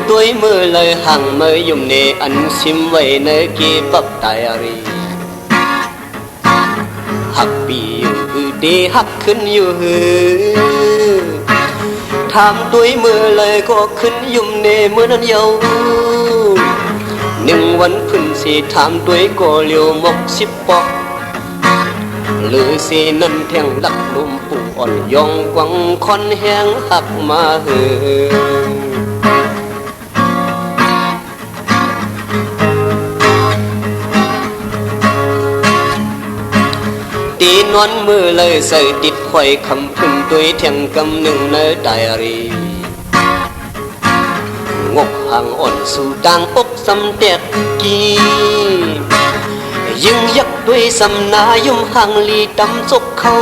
tuổi mưa lời hàng mơ dùng nề ăn sim vậy nơi kia bắp tài ari hắc bì đi hắcขึ้นอยู่ถามtuổi mưa lờiก็ขึ้นยุ่มเนเมื่อนั้นเยาหนึ่งวันพึ่งสีถามtuổiก็เลี้ยวมก10 ปอกหรือสีนั้นแทงลักลุ่มปุ่งอ่อนยองกวังคอนแห้งหักมาตีนอนมือเลยใส่ติดไข่คำพึ่งด้วยแทงกำหนึ่งในไดอารีงกห่างอ่อนสู่ต่างอกสำเด็จกียึงยักด้วยสำนายุ่มห่างลีดำจกเขา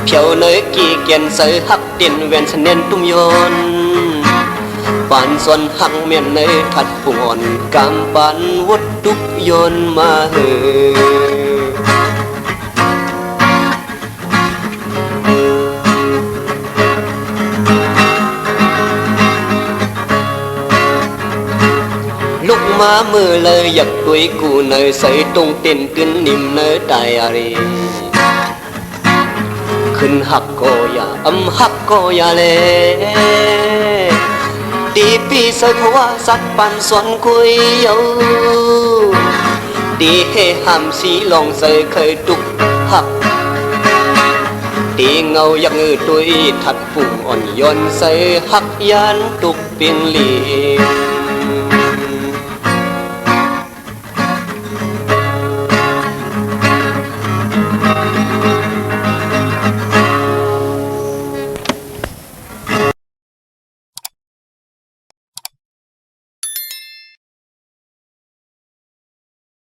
เพียวเนยกี่เกียนใส่หักเตียนแวนเสนนตุ้มยนปานส่วนหักเมียนเนยถัดปุ่งอ่อนกำปานวัดตุกยนมาลูกมามือเลยอยากตุยกูเนยใส่ตรงเต้นกึนนิ่มเนยไดอารีขึ้นหักก็อย่าหักก็อย่าเลยตีปีใส่เพราะว่าสัตว์ปันสวนคุยเยาตีให้ห้ามสีลองใส่เคยตุกหักตีเงาอยากตุยถัดปุ่งอ่อนย้อนใส่หักยันตุกเปลี่ยนลี